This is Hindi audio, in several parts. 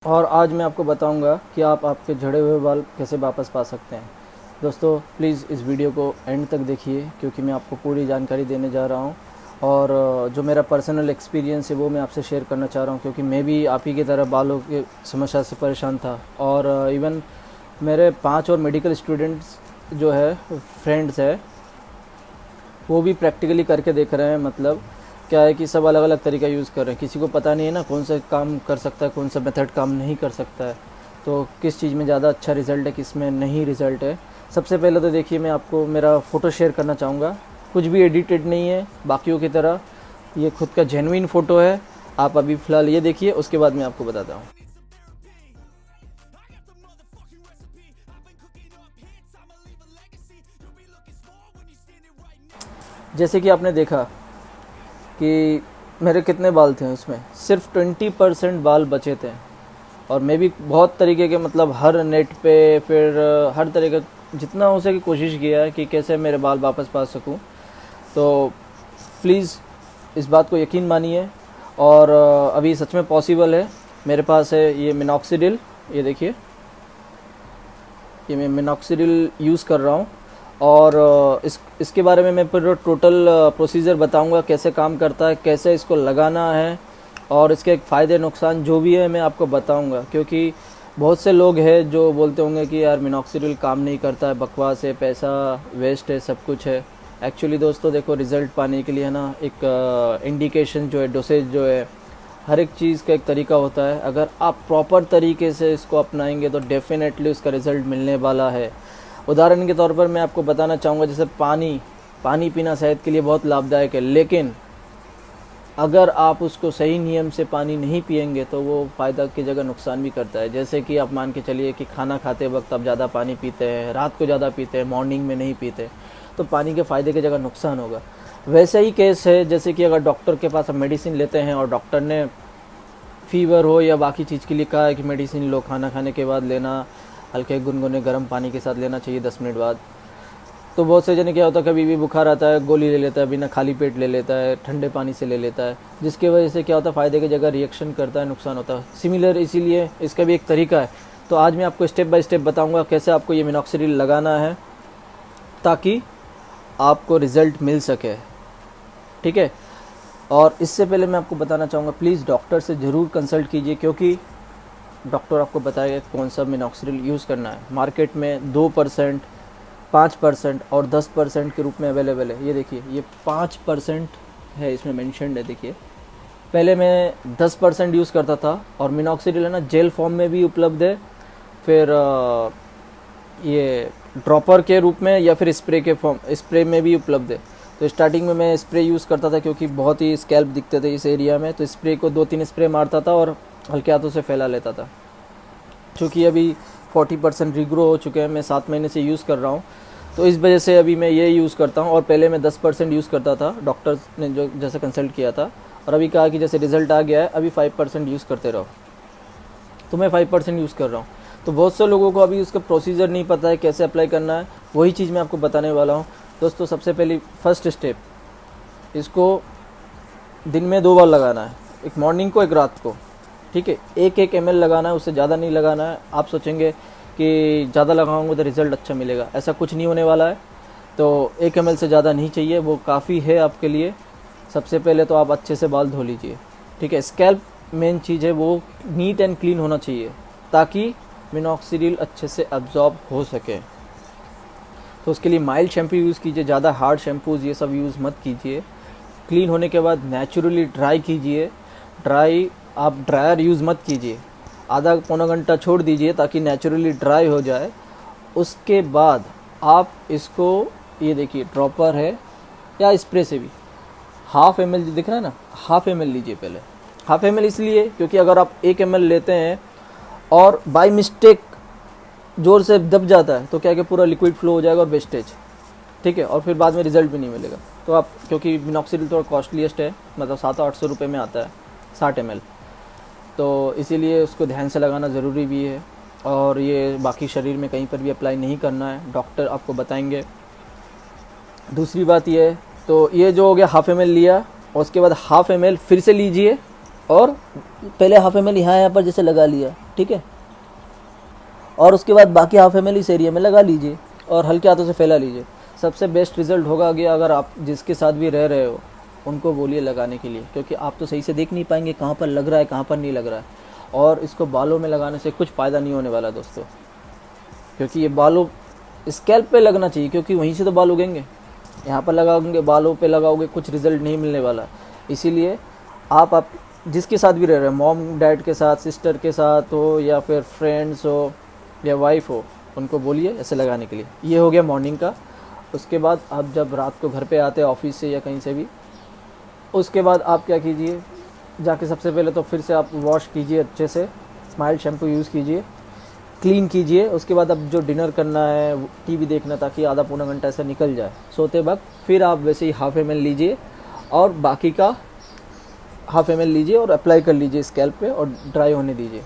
और आज मैं आपको बताऊंगा कि आप आपके झड़े हुए बाल कैसे वापस पा सकते हैं। दोस्तों प्लीज़ इस वीडियो को एंड तक देखिए क्योंकि मैं आपको पूरी जानकारी देने जा रहा हूं और जो मेरा पर्सनल एक्सपीरियंस है वो मैं आपसे शेयर करना चाह रहा हूं क्योंकि मैं भी आप ही की तरह बालों की समस्या से परेशान था। और इवन मेरे 5 और मेडिकल स्टूडेंट्स जो है फ्रेंड्स है वो भी प्रैक्टिकली करके देख रहे हैं। मतलब क्या है कि सब अलग अलग तरीका यूज़ कर रहे हैं, किसी को पता नहीं है ना कौन सा काम कर सकता है, कौन सा मेथड काम नहीं कर सकता है, तो किस चीज़ में ज़्यादा अच्छा रिज़ल्ट है, किस में नहीं रिज़ल्ट है। सबसे पहले तो देखिए मैं आपको मेरा फ़ोटो शेयर करना चाहूँगा, कुछ भी एडिटेड नहीं है बाकियों की तरह, ये खुद का जेन्युइन फ़ोटो है। आप अभी फ़िलहाल ये देखिए, उसके बाद मैं आपको बताता हूँ। जैसे कि आपने देखा कि मेरे कितने बाल थे, उसमें सिर्फ 20% बाल बचे थे और मैं भी बहुत तरीके के मतलब हर नेट पे फिर हर तरह का जितना हो सके कोशिश किया है कि कैसे मेरे बाल वापस पा सकूं। तो प्लीज़ इस बात को यकीन मानिए और अभी सच में पॉसिबल है। मेरे पास है ये मिनॉक्सिडिल, ये देखिए ये मैं मिनॉक्सिडिल यूज़ कर रहा हूँ और इसके बारे में मैं पूरा टोटल प्रोसीजर बताऊंगा, कैसे काम करता है, कैसे इसको लगाना है और इसके फ़ायदे नुकसान जो भी है मैं आपको बताऊंगा। क्योंकि बहुत से लोग हैं जो बोलते होंगे कि यार मिनॉक्सिडिल काम नहीं करता है, बकवास है, पैसा वेस्ट है, सब कुछ है। एक्चुअली दोस्तों देखो, रिज़ल्ट पाने के लिए है ना एक इंडिकेशन जो है, डोसेज जो है, हर एक चीज़ का एक तरीका होता है। अगर आप प्रॉपर तरीके से इसको अपनाएंगे तो डेफिनेटली उसका रिज़ल्ट मिलने वाला है। उदाहरण के तौर पर मैं आपको बताना चाहूँगा, जैसे पानी पीना सेहत के लिए बहुत लाभदायक है, लेकिन अगर आप उसको सही नियम से पानी नहीं पिएंगे तो वो फ़ायदा की जगह नुकसान भी करता है। जैसे कि आप मान के चलिए कि खाना खाते वक्त आप ज़्यादा पानी पीते हैं, रात को ज़्यादा पीते हैं, मॉर्निंग में नहीं पीते, तो पानी के फ़ायदे की जगह नुकसान होगा। वैसे ही केस है जैसे कि अगर डॉक्टर के पास आप मेडिसिन लेते हैं और डॉक्टर ने फीवर हो या बाकी चीज़ के लिए कहा है कि मेडिसिन लो, खाना खाने के बाद लेना, हल्के गुनगुने गर्म पानी के साथ लेना चाहिए 10 मिनट बाद। तो बहुत से जने क्या होता है, कभी भी बुखार आता है गोली ले लेता है, बिना खाली पेट ले लेता है, ठंडे पानी से ले लेता है, जिसकी वजह से क्या होता है, फ़ायदे की जगह रिएक्शन करता है, नुकसान होता है। सिमिलर इसीलिए इसका भी एक तरीका है। तो आज मैं आपको स्टेप बाय स्टेप बताऊंगा कैसे आपको ये मिनॉक्सिडिल लगाना है ताकि आपको रिज़ल्ट मिल सके, ठीक है। और इससे पहले मैं आपको बताना चाहूँगा, प्लीज़ डॉक्टर से ज़रूर कंसल्ट कीजिए क्योंकि डॉक्टर आपको बताएगा कौन सा मिनॉक्सिडिल यूज़ करना है। मार्केट में 2%, 5% और 10% के रूप में अवेलेबल है। ये देखिए ये 5% है, इसमें मेंशन्ड है। देखिए पहले मैं 10% यूज़ करता था और मिनॉक्सिडिल है ना जेल फॉर्म में भी उपलब्ध है, फिर ये ड्रॉपर के रूप में या फिर स्प्रे में भी उपलब्ध है। तो स्टार्टिंग में मैं स्प्रे यूज़ करता था क्योंकि बहुत ही स्कैल्प दिखते थे इस एरिया में, तो स्प्रे को 2-3 स्प्रे मारता था और हल्के हाथों से फैला लेता था। चूँकि अभी 40% रिग्रो हो चुके हैं, मैं 7 महीने से यूज़ कर रहा हूँ, तो इस वजह से अभी मैं ये यूज़ करता हूँ। और पहले मैं 10% यूज़ करता था, डॉक्टर ने जो जैसे कंसल्ट किया था, और अभी कहा कि जैसे रिज़ल्ट आ गया है अभी 5% यूज़ करते रहो, तो मैं 5% यूज़ कर रहा हूँ। तो बहुत से लोगों को अभी उसका प्रोसीजर नहीं पता है, कैसे अप्लाई करना है, वही चीज़ मैं आपको बताने वाला हूँ। दोस्तों सबसे पहली फर्स्ट स्टेप, इसको दिन में 2 बार लगाना है, एक मॉर्निंग को एक रात को, ठीक है। 1-1 ml लगाना है, उससे ज़्यादा नहीं लगाना है। आप सोचेंगे कि ज़्यादा लगाऊंगा तो रिज़ल्ट अच्छा मिलेगा, ऐसा कुछ नहीं होने वाला है। तो 1 ml से ज़्यादा नहीं चाहिए, वो काफ़ी है आपके लिए। सबसे पहले तो आप अच्छे से बाल धो लीजिए, ठीक है। स्कैल्प मेन चीज़ है, वो नीट एंड क्लीन होना चाहिए ताकि मिनॉक्सिडिल अच्छे से अब्जॉर्ब हो सके। तो उसके लिए माइल्ड शैम्पू यूज़ कीजिए, ज़्यादा हार्ड शैम्पूज़ ये सब यूज़ मत कीजिए। क्लीन होने के बाद नेचुरली ड्राई कीजिए। आप ड्रायर यूज़ मत कीजिए, आधा पौना घंटा छोड़ दीजिए ताकि नेचुरली ड्राई हो जाए। उसके बाद आप इसको, ये देखिए ड्रॉपर है या स्प्रे से भी 1/2 ml दिख रहा है ना, 1/2 ml लीजिए पहले। 1/2 ml इसलिए क्योंकि अगर आप 1 ml लेते हैं और बाय मिस्टेक ज़ोर से दब जाता है तो क्या कि पूरा लिक्विड फ्लो हो जाएगा और वेस्टेज, ठीक है, और फिर बाद में रिज़ल्ट भी नहीं मिलेगा। तो आप, क्योंकि मिनॉक्सिडिल थोड़ा कॉस्टलीस्ट है, मतलब 700-800 रुपये में आता है 60 ml, तो इसीलिए उसको ध्यान से लगाना ज़रूरी भी है। और ये बाकी शरीर में कहीं पर भी अप्लाई नहीं करना है, डॉक्टर आपको बताएंगे। दूसरी बात ये है, तो ये जो हो गया 1/2 ml लिया और उसके बाद 1/2 ml फिर से लीजिए और पहले हाफ एम एल यहाँ पर जैसे लगा लिया, ठीक है, और उसके बाद बाकी हाफ एम एल इस एरिया में लगा लीजिए और हल्के हाथों से फैला लीजिए। सबसे बेस्ट रिजल्ट होगा कि अगर आप जिसके साथ भी रह रहे हो उनको बोलिए लगाने के लिए, क्योंकि आप तो सही से देख नहीं पाएंगे कहाँ पर लग रहा है कहाँ पर नहीं लग रहा है। और इसको बालों में लगाने से कुछ फ़ायदा नहीं होने वाला दोस्तों, क्योंकि ये बालों स्कैल्प पे लगना चाहिए, क्योंकि वहीं से तो बाल उगेंगे। यहाँ पर लगाओगे, बालों पे लगाओगे, कुछ रिजल्ट नहीं मिलने वाला। इसीलिए आप जिसके साथ भी रह रहे हो, मॉम डैड के साथ, सिस्टर के साथ हो या फिर फ्रेंड्स हो या वाइफ हो, उनको बोलिए ऐसे लगाने के लिए। ये हो गया मॉर्निंग का। उसके बाद आप जब रात को घर पे आते हैं ऑफिस से या कहीं से भी, उसके बाद आप क्या कीजिए, जाके सबसे पहले तो फिर से आप वॉश कीजिए अच्छे से, स्माइल शैम्पू यूज़ कीजिए, क्लीन कीजिए। उसके बाद अब जो डिनर करना है, टीवी देखना, ताकि आधा पौना घंटा ऐसा निकल जाए सोते वक्त, फिर आप वैसे ही हाफ एम एल लीजिए और बाकी का हाफ एम एल लीजिए और अप्लाई कर लीजिए स्कैल्प पे और ड्राई होने दीजिए।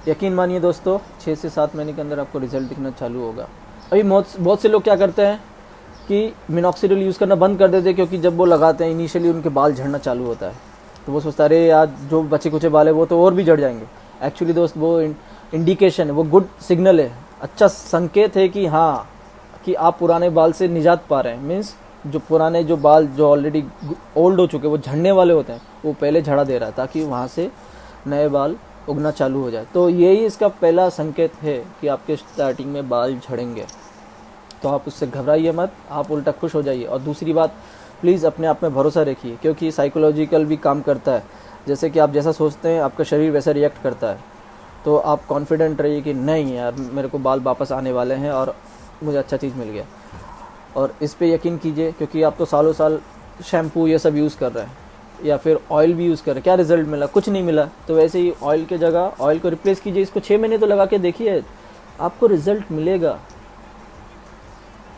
यकीन मानिए दोस्तों 6 से 7 महीने के अंदर आपको रिजल्ट दिखना चालू होगा। अभी बहुत से लोग क्या करते हैं कि मिनॉक्सिडिल यूज़ करना बंद कर देते हैं, क्योंकि जब वो लगाते हैं इनिशियली उनके बाल झड़ना चालू होता है, तो वो सोचता है अरे यार जो बचे कुचे बाल है वो तो और भी झड़ जाएंगे। एक्चुअली दोस्त वो इंडिकेशन है, वो गुड सिग्नल है, अच्छा संकेत है कि हाँ कि आप पुराने बाल से निजात पा रहे हैं। मीन्स जो पुराने जो बाल जो ऑलरेडी ओल्ड हो चुके, वो झड़ने वाले होते हैं, वो पहले झड़ा दे रहा है ताकि वहाँ से नए बाल उगना चालू हो जाए। तो यही इसका पहला संकेत है कि आपके स्टार्टिंग में बाल झड़ेंगे। तो आप उससे घबराइए मत, आप उल्टा खुश हो जाइए। और दूसरी बात, प्लीज़ अपने आप में भरोसा रखिए, क्योंकि साइकोलॉजिकल भी काम करता है। जैसे कि आप जैसा सोचते हैं आपका शरीर वैसा रिएक्ट करता है। तो आप कॉन्फिडेंट रहिए कि नहीं यार मेरे को बाल वापस आने वाले हैं और मुझे अच्छा चीज़ मिल गया। और इस पे यकीन कीजिए, क्योंकि आप तो सालों साल शैम्पू ये सब यूज़ कर रहे हैं या फिर ऑयल भी यूज़ कर रहे हैं, क्या रिज़ल्ट मिला? कुछ नहीं मिला। तो वैसे ही ऑयल के जगह ऑयल को रिप्लेस कीजिए, इसको 6 महीने तो लगा के देखिए, आपको रिज़ल्ट मिलेगा।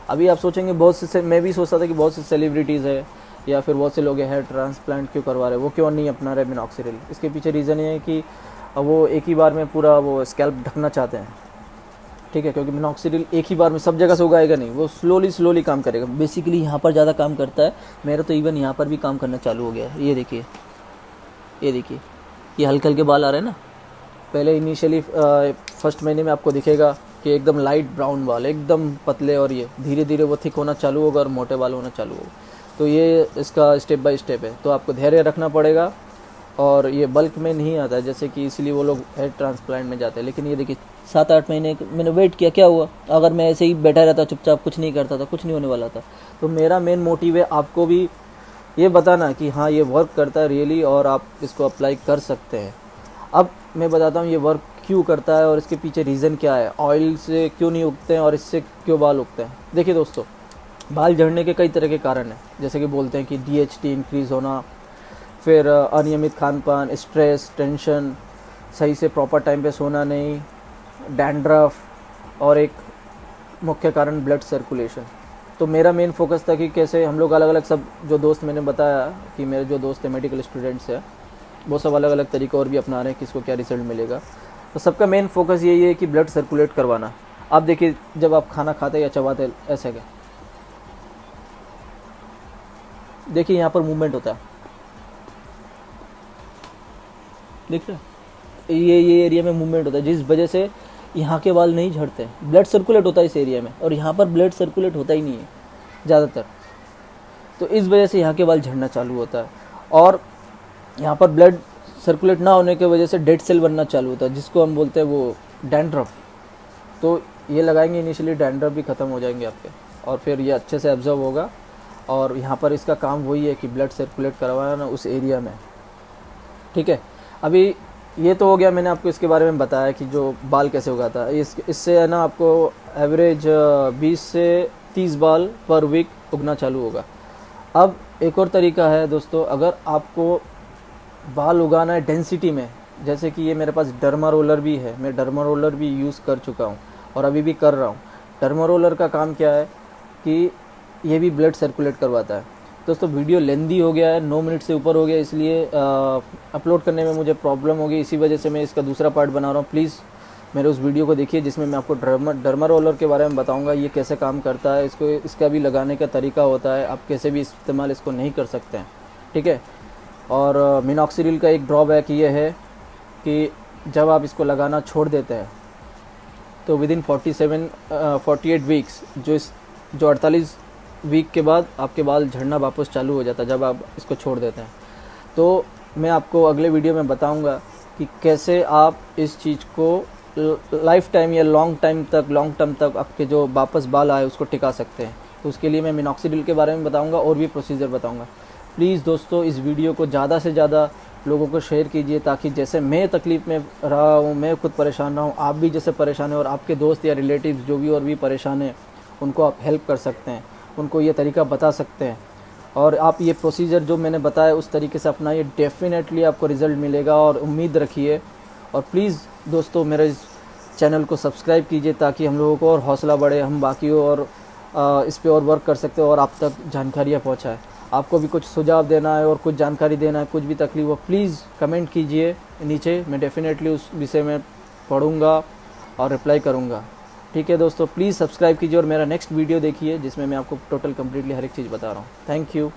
अभी आप सोचेंगे बहुत से, मैं भी सोचता था कि बहुत से सेलिब्रिटीज़ है या फिर बहुत से लोग हेयर ट्रांसप्लांट क्यों करवा रहे हैं, वो क्यों नहीं अपना रहे मिनॉक्सिडिल। इसके पीछे रीज़न ये है कि वो एक ही बार में पूरा वो स्कैल्प ढकना चाहते हैं, ठीक है, क्योंकि मिनॉक्सिडिल एक ही बार में सब जगह से उगाएगा नहीं, वो स्लोली काम करेगा। बेसिकली यहाँ पर ज़्यादा काम करता है, मेरा तो इवन यहाँ पर भी काम करना चालू हो गया है। ये देखिए ये हल्के हल्के बाल आ रहे हैं ना। पहले इनिशियली फर्स्ट महीने में आपको दिखेगा कि एकदम लाइट ब्राउन बाल, एकदम पतले, और ये धीरे धीरे वो थिक होना चालू होगा और मोटे बाल होना चालू होगा। तो ये इसका स्टेप बाय स्टेप है, तो आपको धैर्य रखना पड़ेगा। और ये बल्क में नहीं आता है, जैसे कि इसलिए वो लोग हेयर ट्रांसप्लांट में जाते हैं। लेकिन ये देखिए 7-8 महीने मैंने वेट किया, क्या हुआ? अगर मैं ऐसे ही बैठा रहता चुपचाप, कुछ नहीं करता था, कुछ नहीं होने वाला था। तो मेरा मेन मोटिव है आपको भी ये बताना कि हाँ ये वर्क करता है रियली, और आप इसको अप्लाई कर सकते हैं। अब मैं बताता हूँ ये वर्क क्यों करता है और इसके पीछे रीज़न क्या है, ऑयल से क्यों नहीं उगते हैं और इससे क्यों बाल उगते हैं। देखिए दोस्तों, बाल झड़ने के कई तरह के कारण हैं, जैसे कि बोलते हैं कि DHT इंक्रीज़ होना, फिर अनियमित खान पान, स्ट्रेस, टेंशन, सही से प्रॉपर टाइम पे सोना नहीं, डैंड्रफ, और एक मुख्य कारण ब्लड सर्कुलेशन। तो मेरा मेन फोकस था कि कैसे हम लोग अलग अलग, सब जो दोस्त मैंने बताया कि मेरे जो दोस्त हैं मेडिकल स्टूडेंट्स हैं, वो सब अलग अलग तरीके और भी अपना रहे हैं, किसको क्या रिजल्ट मिलेगा। तो सबका मेन फोकस यही है कि ब्लड सर्कुलेट करवाना। आप देखिए जब आप खाना खाते या चबाते ऐसे क्या, देखिए यहाँ पर मूवमेंट होता है, देख रहे हैं? ये एरिया में मूवमेंट होता है, जिस वजह से यहाँ के बाल नहीं झड़ते। ब्लड सर्कुलेट होता है इस एरिया में, और यहाँ पर ब्लड सर्कुलेट होता ही नहीं है ज़्यादातर। तो इस वजह से यहाँ के बाल झड़ना चालू होता है। और यहाँ पर ब्लड सर्कुलेट ना होने की वजह से डेड सेल बनना चालू होता है, जिसको हम बोलते हैं वो डैंड्रफ। तो ये लगाएंगे इनिशियली, डैंड्रफ भी ख़त्म हो जाएंगे आपके, और फिर ये अच्छे से एब्जॉर्ब होगा। और यहाँ पर इसका काम वही है कि ब्लड सर्कुलेट करवाना उस एरिया में, ठीक है। अभी ये तो हो गया, मैंने आपको इसके बारे में बताया कि जो बाल कैसे उगाता है। इससे है ना आपको एवरेज 20 से 30 बाल पर वीक उगना चालू होगा। अब एक और तरीका है दोस्तों, अगर आपको बाल उगाना है डेंसिटी में, जैसे कि ये मेरे पास डर्मा रोलर भी है, मैं डर्मा रोलर भी यूज़ कर चुका हूँ और अभी भी कर रहा हूँ। डर्मा रोलर का काम क्या है कि ये भी ब्लड सर्कुलेट करवाता है। दोस्तों वीडियो लेंदी हो गया है, 9 मिनट से ऊपर हो गया, इसलिए अपलोड करने में मुझे प्रॉब्लम होगी, इसी वजह से मैं इसका दूसरा पार्ट बना रहा हूँ। प्लीज़ मेरे उस वीडियो को देखिए जिसमें मैं आपको डर्मा रोलर के बारे में बताऊंगा, ये कैसे काम करता है, इसका भी लगाने का तरीका होता है, आप कैसे भी इस्तेमाल इसको नहीं कर सकते हैं, ठीक है। और मिनॉक्सिडिल का एक ड्रॉबैक ये है कि जब आप इसको लगाना छोड़ देते हैं तो विदिन 48 वीक्स जो 48 वीक के बाद आपके बाल झड़ना वापस चालू हो जाता है जब आप इसको छोड़ देते हैं। तो मैं आपको अगले वीडियो में बताऊंगा कि कैसे आप इस चीज़ को लाइफ टाइम या लॉन्ग टर्म तक आपके जो वापस बाल आए उसको टिका सकते हैं। तो उसके लिए मैं मिनॉक्सिडिल के बारे में बताऊंगा और भी प्रोसीजर बताऊंगा। प्लीज़ दोस्तों, इस वीडियो को ज़्यादा से ज़्यादा लोगों को शेयर कीजिए ताकि जैसे मैं तकलीफ़ में रहा हूँ, मैं खुद परेशान रहा हूँ, आप भी जैसे परेशान हैं और आपके दोस्त या रिलेटिव्स जो भी और भी परेशान हैं उनको आप हेल्प कर सकते हैं, उनको ये तरीका बता सकते हैं। और आप ये प्रोसीजर जो मैंने बताया उस तरीके से अपनाइए, डेफिनेटली आपको रिज़ल्ट मिलेगा और उम्मीद रखिए। और प्लीज़ दोस्तों, मेरे इस चैनल को सब्सक्राइब कीजिए ताकि हम लोगों को और हौसला बढ़े, हम बाकियों और इस पे और वर्क कर सकते हो और आप तक जानकारियाँ पहुँचाए। आपको भी कुछ सुझाव देना है और कुछ जानकारी देना है, कुछ भी तकलीफ हो, प्लीज़ कमेंट कीजिए नीचे, मैं डेफिनेटली उस विषय में पढ़ूँगा और रिप्लाई करूँगा। ठीक है दोस्तों, प्लीज़ सब्सक्राइब कीजिए और मेरा नेक्स्ट वीडियो देखिए जिसमें मैं आपको टोटल कम्प्लीटली हर एक चीज़ बता रहा हूँ। Thank you.